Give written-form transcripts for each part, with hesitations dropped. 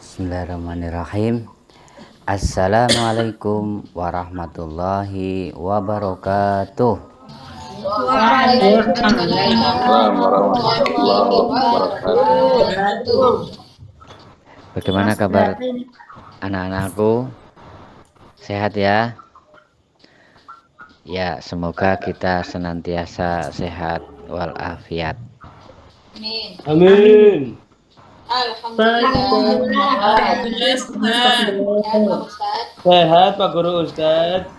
Bismillahirrahmanirrahim. Assalamualaikum warahmatullahi wabarakatuh. Waalaikumsalam warahmatullahi wabarakatuh. Bagaimana kabar anak-anakku? Sehat ya? Ya, semoga kita senantiasa sehat walafiat. Amin. Alhamdulillah. Sehat Pak Guru Ustadz.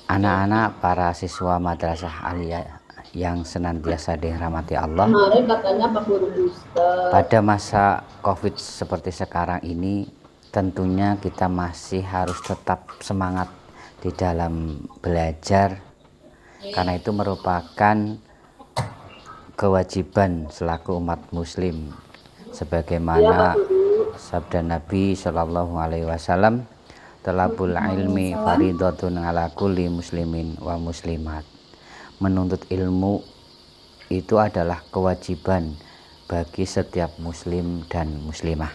Anak-anak para siswa Madrasah Aliyah yang senantiasa dirahmati Allah. Kemarin katanya Pak Guru Ustadz. Pada masa Covid seperti sekarang ini, tentunya kita masih harus tetap semangat di dalam belajar, karena itu merupakan kewajiban selaku umat muslim, sebagaimana sabda Nabi Shallallahu Alaihi Wasallam, talabul ilmi faridatun ala kulli muslimin wa muslimat. Menuntut ilmu itu adalah kewajiban bagi setiap muslim dan muslimah.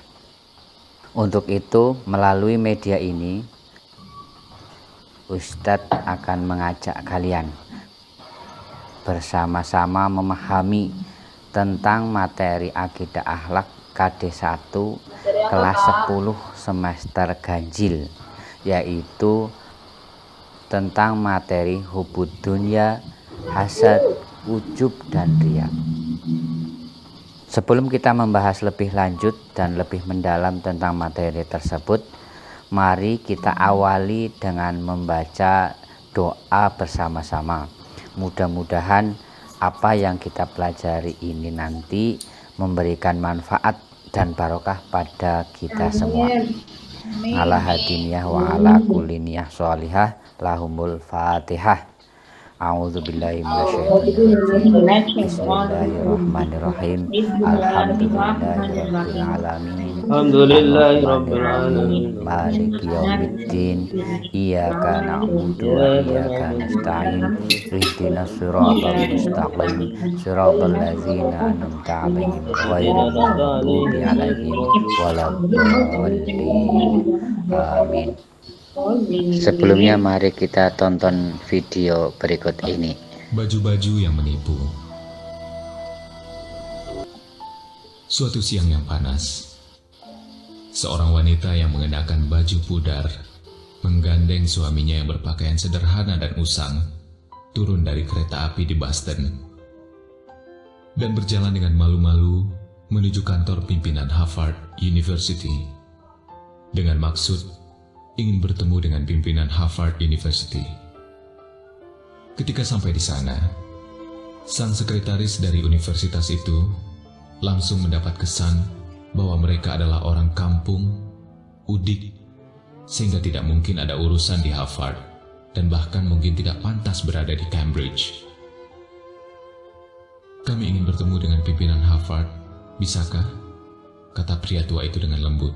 Untuk itu, melalui media ini, Ustadz akan mengajak kalian bersama-sama memahami tentang materi akidah akhlak KD 1 kelas 10 semester ganjil, yaitu tentang materi hubud dunya, hasad, ujub, dan riya. Sebelum kita membahas lebih lanjut dan lebih mendalam tentang materi tersebut, mari kita awali dengan membaca doa bersama-sama. Mudah-mudahan apa yang kita pelajari ini nanti memberikan manfaat dan barokah pada kita semua. Ala hadiniyah wa ala kuliniyah sholihah lahumul fatihah. A'udzubillahi minasyaitonirrajim. Bismillahirrahmanirrahim. Alhamdulillahirabbil alamin. Alhamdulillahirabbil alamin. Maliki yaumiddin. Iyyaka na'budu wa iyyaka nasta'in. Ihdinas siratal mustaqim. Siratal ladzina an'amta 'alaihim ghairil maghdubi 'alaihim waladdallin. Amin. Sebelumnya mari kita tonton video berikut ini. Baju-baju yang menipu. Suatu siang yang panas, seorang wanita yang mengenakan baju pudar menggandeng suaminya yang berpakaian sederhana dan usang turun dari kereta api di Boston dan berjalan dengan malu-malu menuju kantor pimpinan Harvard University dengan maksud ingin bertemu dengan pimpinan Harvard University. Ketika sampai di sana, sang sekretaris dari universitas itu langsung mendapat kesan bahwa mereka adalah orang kampung, udik, sehingga tidak mungkin ada urusan di Harvard dan bahkan mungkin tidak pantas berada di Cambridge. "Kami ingin bertemu dengan pimpinan Harvard, bisakah?" kata pria tua itu dengan lembut.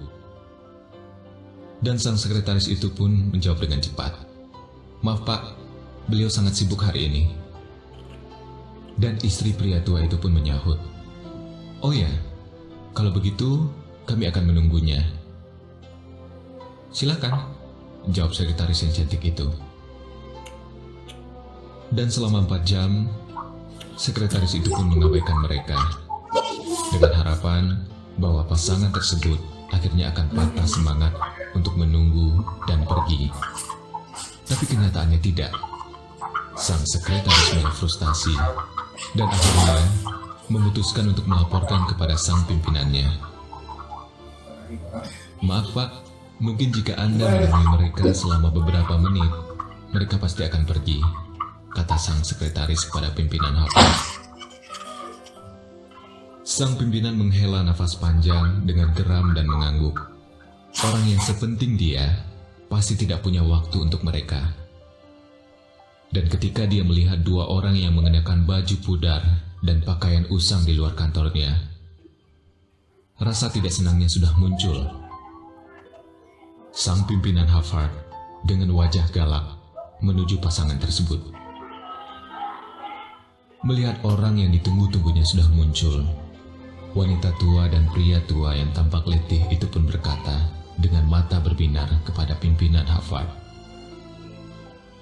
Dan sang sekretaris itu pun menjawab dengan cepat, "Maaf Pak, beliau sangat sibuk hari ini." Dan istri pria tua itu pun menyahut, "Oh ya, kalau begitu kami akan menunggunya." "Silakan," jawab sekretaris yang cantik itu. Dan selama 4 jam, sekretaris itu pun mengabaikan mereka, dengan harapan bahwa pasangan tersebut akhirnya akan patah semangat untuk menunggu dan pergi. Tapi kenyataannya tidak. Sang sekretaris mulai frustasi dan akhirnya memutuskan untuk melaporkan kepada sang pimpinannya. "Maaf Pak, mungkin jika Anda menemui mereka selama beberapa menit, mereka pasti akan pergi," kata sang sekretaris kepada pimpinan Harvard. Sang pimpinan menghela nafas panjang dengan geram dan mengangguk. Orang yang sepenting dia pasti tidak punya waktu untuk mereka. Dan ketika dia melihat 2 orang yang mengenakan baju pudar dan pakaian usang di luar kantornya, rasa tidak senangnya sudah muncul. Sang pimpinan Harvard dengan wajah galak menuju pasangan tersebut. Melihat orang yang ditunggu-tunggunya sudah muncul, wanita tua dan pria tua yang tampak letih itu pun berkata, mata berbinar kepada pimpinan Harvard.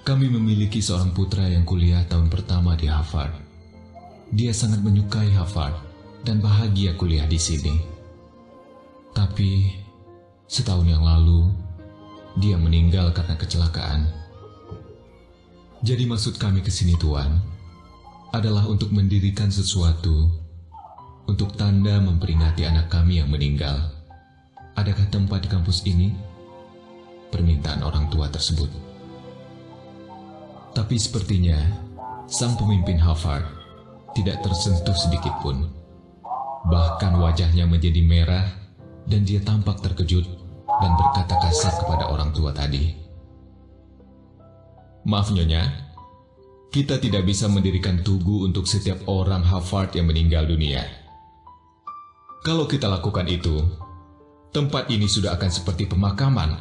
Kami memiliki seorang putra yang kuliah tahun pertama di Harvard. Dia sangat menyukai Harvard dan bahagia kuliah di sini. Tapi setahun yang lalu, dia meninggal karena kecelakaan. Jadi maksud kami ke sini, Tuan, adalah untuk mendirikan sesuatu untuk tanda memperingati anak kami yang meninggal. Adakah tempat di kampus ini? Permintaan orang tua tersebut. Tapi sepertinya sang pemimpin Harvard tidak tersentuh sedikit pun. Bahkan wajahnya menjadi merah dan dia tampak terkejut dan berkata kasar kepada orang tua tadi. Maaf Nyonya, kita tidak bisa mendirikan tugu untuk setiap orang Harvard yang meninggal dunia. Kalau kita lakukan itu, tempat ini sudah akan seperti pemakaman.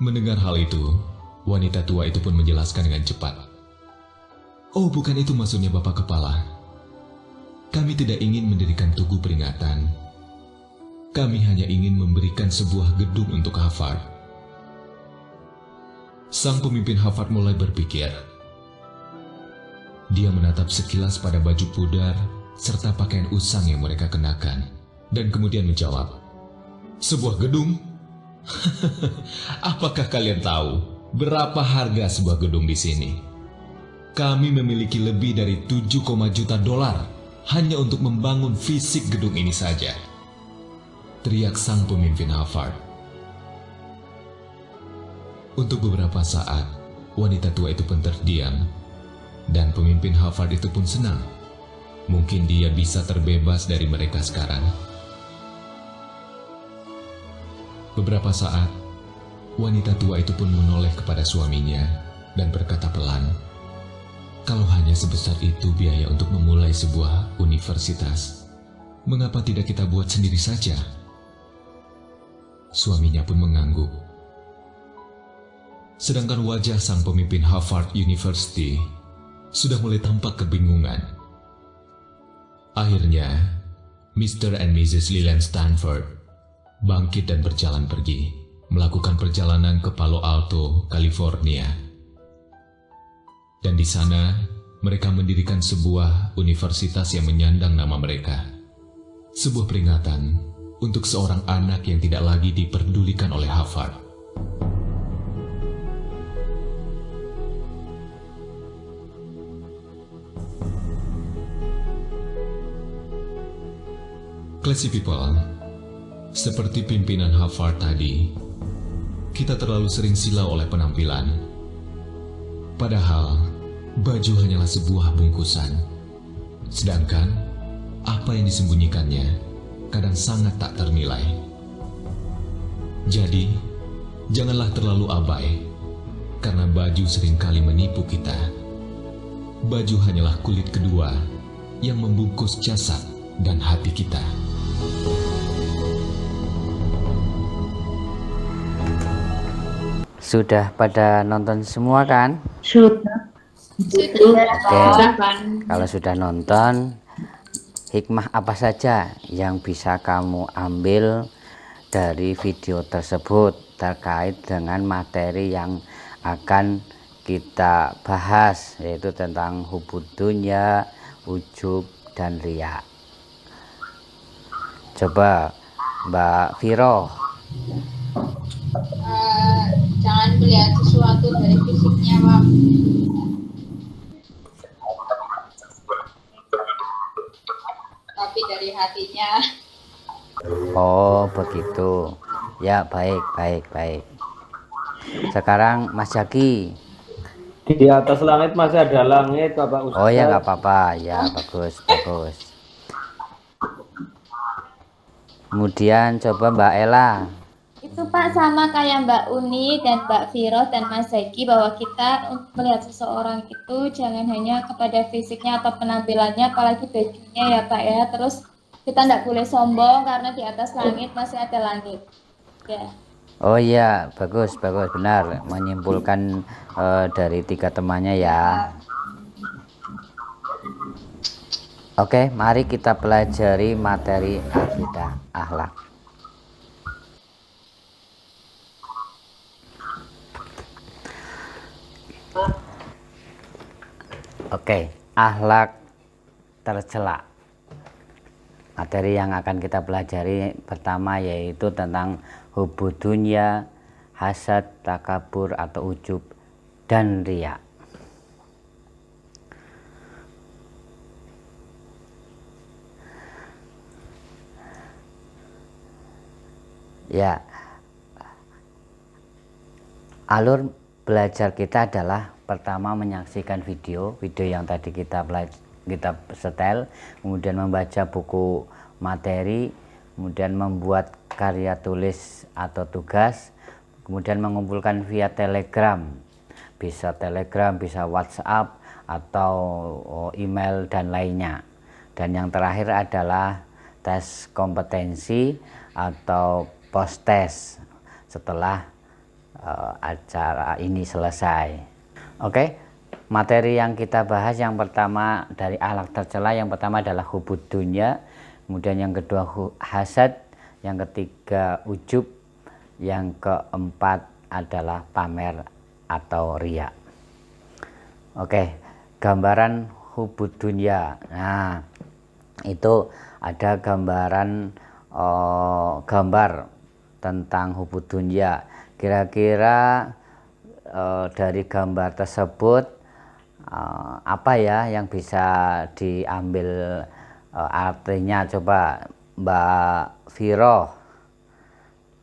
Mendengar hal itu, wanita tua itu pun menjelaskan dengan cepat. Oh, bukan itu maksudnya Bapak Kepala. Kami tidak ingin mendirikan tugu peringatan. Kami hanya ingin memberikan sebuah gedung untuk Harvard. Sang pemimpin Harvard mulai berpikir. Dia menatap sekilas pada baju pudar serta pakaian usang yang mereka kenakan, dan kemudian menjawab, "Sebuah gedung? Apakah kalian tahu berapa harga sebuah gedung di sini? Kami memiliki lebih dari 7, juta dolar hanya untuk membangun fisik gedung ini saja," teriak sang pemimpin Harvard. Untuk beberapa saat, wanita tua itu pun terdiam, dan pemimpin Harvard itu pun senang. Mungkin dia bisa terbebas dari mereka sekarang. Beberapa saat, wanita tua itu pun menoleh kepada suaminya dan berkata pelan, "Kalau hanya sebesar itu biaya untuk memulai sebuah universitas, mengapa tidak kita buat sendiri saja?" Suaminya pun mengangguk. Sedangkan wajah sang pemimpin Harvard University sudah mulai tampak kebingungan. Akhirnya, Mr. and Mrs. Leland Stanford bangkit dan berjalan pergi, melakukan perjalanan ke Palo Alto, California. Dan di sana, mereka mendirikan sebuah universitas yang menyandang nama mereka. Sebuah peringatan untuk seorang anak yang tidak lagi diperdulikan oleh Harvard. Classy people, seperti pimpinan Harvard tadi, kita terlalu sering silau oleh penampilan. Padahal, baju hanyalah sebuah bungkusan. Sedangkan, apa yang disembunyikannya kadang sangat tak ternilai. Jadi, janganlah terlalu abai, karena baju seringkali menipu kita. Baju hanyalah kulit kedua yang membungkus jasad dan hati kita. Sudah pada nonton semua kan? Sudah. Oke. Kalau sudah nonton, hikmah apa saja yang bisa kamu ambil dari video tersebut terkait dengan materi yang akan kita bahas, yaitu tentang hubud dunya, ujub, dan riya. Coba Mbak Viro. Jangan melihat sesuatu dari fisiknya, Pak. Tapi dari hatinya. Oh, begitu. Ya, baik. Sekarang Mas Jaki. Di atas langit masih ada langit, Bapak Ustadz. Oh ya, nggak apa-apa. Ya, bagus. Kemudian coba Mbak Ella. Itu Pak sama kayak Mbak Uni dan Mbak Viro dan Mas Zaki, bahwa kita melihat seseorang itu jangan hanya kepada fisiknya atau penampilannya, apalagi bajunya ya Pak ya. Terus kita tidak boleh sombong karena di atas langit masih ada langit. Ya. Oh iya, bagus, benar. Menyimpulkan dari 3 temannya ya. Oke, mari kita pelajari materi akidah akhlak. Oke, akhlak tercela. Materi yang akan kita pelajari pertama yaitu tentang hubud dunya, hasad, takabur atau ujub, dan riya. Ya, alur belajar kita adalah pertama menyaksikan video yang tadi kita setel, kemudian membaca buku materi, kemudian membuat karya tulis atau tugas, kemudian mengumpulkan via Telegram, bisa WhatsApp atau email dan lainnya. Dan yang terakhir adalah tes kompetensi atau post test setelah acara ini selesai. Oke, materi yang kita bahas yang pertama dari akhlak tercela, yang pertama adalah hubud dunya, kemudian yang kedua hasad, yang ketiga ujub, yang keempat adalah pamer atau riya. Oke, gambaran hubud dunya. Nah, itu ada gambar tentang hubud dunya. Kira-kira dari gambar tersebut apa ya yang bisa diambil artinya? Coba Mbak Viro,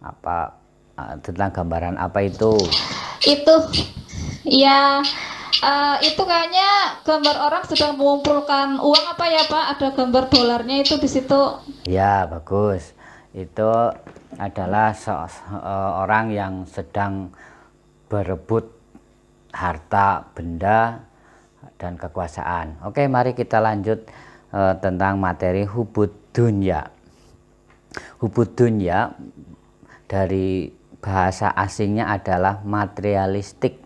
apa tentang gambaran apa itu? Itu ya, itu kayaknya gambar orang sedang mengumpulkan uang apa ya Pak? Ada gambar dolarnya itu di situ. Ya, bagus. Itu adalah orang yang sedang berebut harta, benda, dan kekuasaan. Oke, mari kita lanjut tentang materi hubud dunya. Hubud dunya dari bahasa asingnya adalah materialistik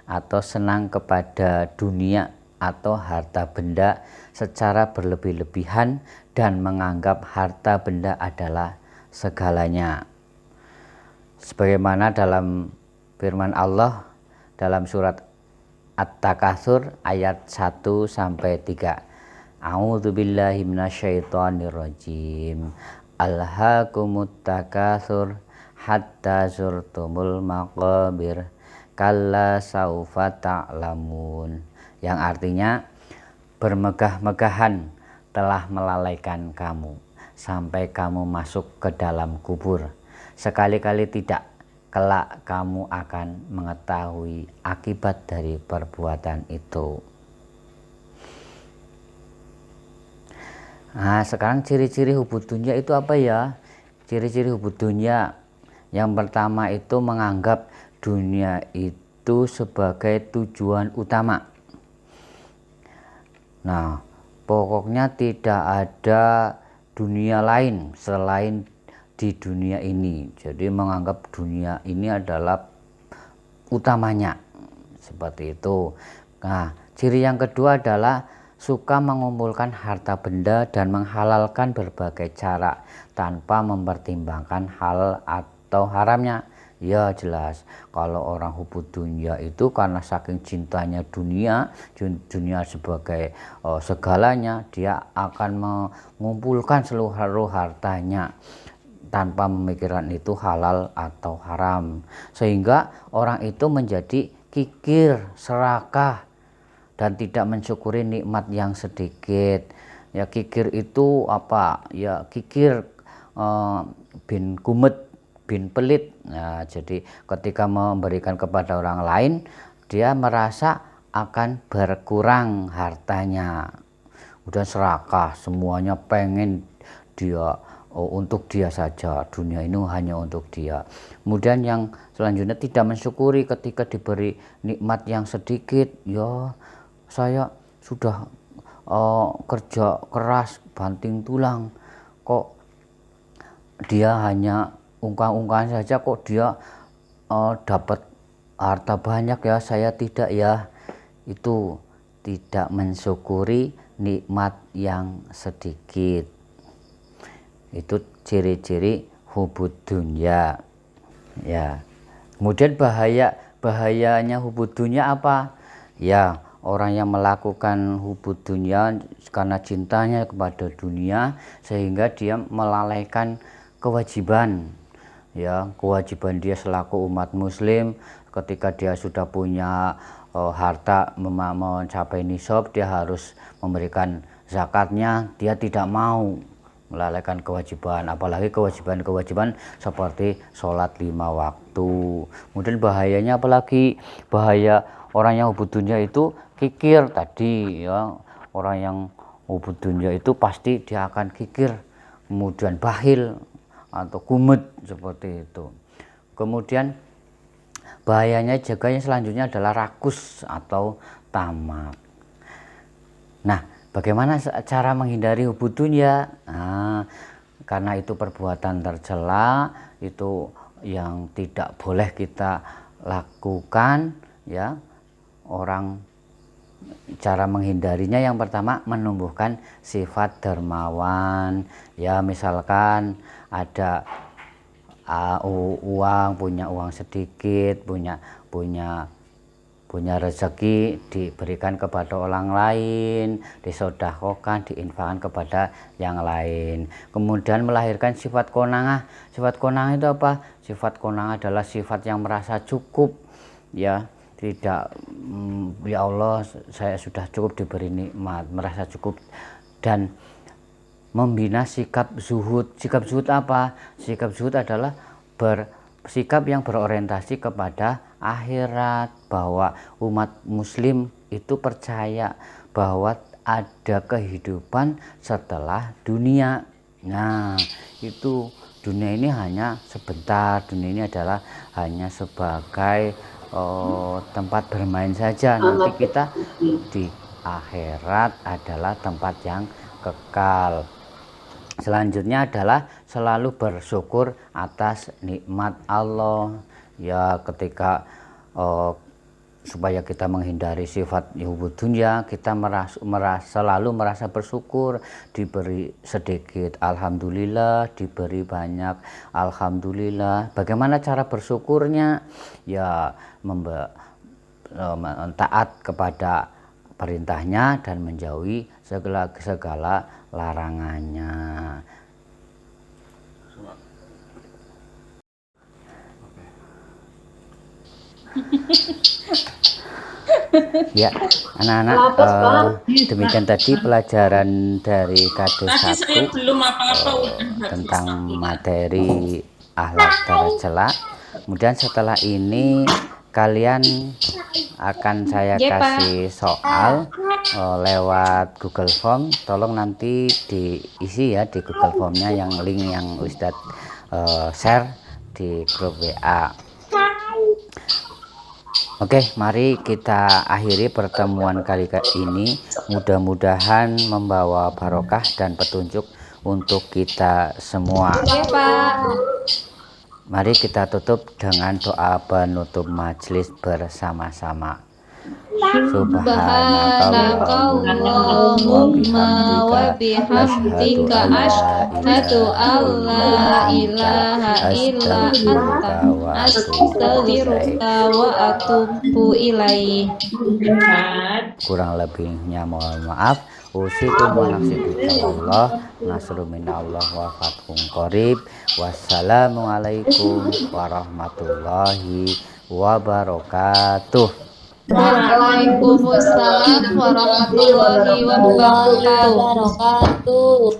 atau senang kepada dunia atau harta benda secara berlebih-lebihan dan menganggap harta benda adalah segalanya. Sebagaimana dalam firman Allah dalam surat At-Takatsur ayat 1 sampai 3. A'udzubillahi minasyaitonirrajim. Alhaakumut takatsur hatta zurtumul maqabir kalla saufa ta'lamun. Yang artinya bermegah-megahan telah melalaikan kamu sampai kamu masuk ke dalam kubur. Sekali-kali tidak, kelak kamu akan mengetahui akibat dari perbuatan itu. Nah, sekarang ciri-ciri hubud dunya itu apa ya? Ciri-ciri hubud dunya yang pertama itu menganggap dunia itu sebagai tujuan utama. Nah, pokoknya tidak ada dunia lain selain di dunia ini. Jadi menganggap dunia ini adalah utamanya, seperti itu. Nah, ciri yang kedua adalah suka mengumpulkan harta benda dan menghalalkan berbagai cara tanpa mempertimbangkan halal atau haramnya. Ya jelas, kalau orang hubud dunya itu karena saking cintanya dunia sebagai segalanya, dia akan mengumpulkan seluruh hartanya tanpa memikirkan itu halal atau haram, sehingga orang itu menjadi kikir, serakah, dan tidak mensyukuri nikmat yang sedikit. Ya, kikir itu apa? Ya, kikir bin kumet, bin pelit. Nah, jadi ketika memberikan kepada orang lain, dia merasa akan berkurang hartanya. Udah serakah, semuanya pengen dia untuk dia saja, dunia ini hanya untuk dia. Kemudian yang selanjutnya tidak mensyukuri ketika diberi nikmat yang sedikit. Ya, saya sudah kerja keras banting tulang, kok dia hanya ungkang-ungkangan saja, kok dia dapat harta banyak ya, saya tidak ya. Itu tidak mensyukuri nikmat yang sedikit. Itu ciri-ciri hubud dunya. Ya. Kemudian bahayanya hubud dunya apa? Ya, orang yang melakukan hubud dunia karena cintanya kepada dunia sehingga dia melalaikan kewajiban, ya, kewajiban dia selaku umat muslim. Ketika dia sudah punya harta mencapai nisab, dia harus memberikan zakatnya, dia tidak mau melalaikan kewajiban, apalagi kewajiban seperti sholat 5 waktu. Kemudian bahayanya, apalagi bahaya orang yang hubud dunia itu kikir tadi, ya. Orang yang hubud dunia itu pasti dia akan kikir, kemudian bakhil atau kumet seperti itu. Kemudian bahayanya juga yang selanjutnya adalah rakus atau tamak. Nah, bagaimana cara menghindari hubud dunia? Nah, karena itu perbuatan tercela, itu yang tidak boleh kita lakukan, ya. Cara menghindarinya yang pertama menumbuhkan sifat dermawan, ya, misalkan ada uang, punya uang sedikit, punya rezeki, diberikan kepada orang lain, disedekahkan, diinfakkan kepada yang lain. Kemudian melahirkan sifat konangah. Sifat konangah itu apa? Sifat konangah adalah sifat yang merasa cukup, ya, tidak ya Allah, saya sudah cukup diberi nikmat, merasa cukup. Dan membina sikap zuhud. Sikap zuhud apa? Sikap zuhud adalah bersikap yang berorientasi kepada akhirat, bahwa umat muslim itu percaya bahwa ada kehidupan setelah dunia. Nah, itu dunia ini hanya sebentar, dunia ini adalah hanya sebagai tempat bermain saja. Nanti kita di akhirat adalah tempat yang kekal. Selanjutnya adalah selalu bersyukur atas nikmat Allah, ya. Ketika supaya kita menghindari sifat hubud dunia, kita selalu merasa bersyukur. Diberi sedikit alhamdulillah, diberi banyak alhamdulillah. Bagaimana cara bersyukurnya? Ya, taat kepada perintahnya dan menjauhi segala larangannya. Ya, anak-anak, demikian tadi pelajaran dari KD 1 tentang materi akhlak tercela. Kemudian setelah ini kalian akan saya kasih soal lewat Google Form. Tolong nanti diisi, ya, di Google Formnya, yang link yang Ustadz share di grup WA. Oke, mari kita akhiri pertemuan kali ini. Mudah-mudahan membawa barokah dan petunjuk untuk kita semua. Oke, Pak. Mari kita tutup dengan doa penutup majelis bersama-sama. Subhanakallahumma wa bihamdika asyhadu an la ilaha illa anta astaghfiruka wa atubu ilaih. Kurang lebihnya mohon maaf. Usikum wa nafsi Allah, nasru minallah wa fathun qarib. Wassalamualaikum warahmatullahi wabarakatuh. Waalaikumsalam warahmatullahi wabarakatuh.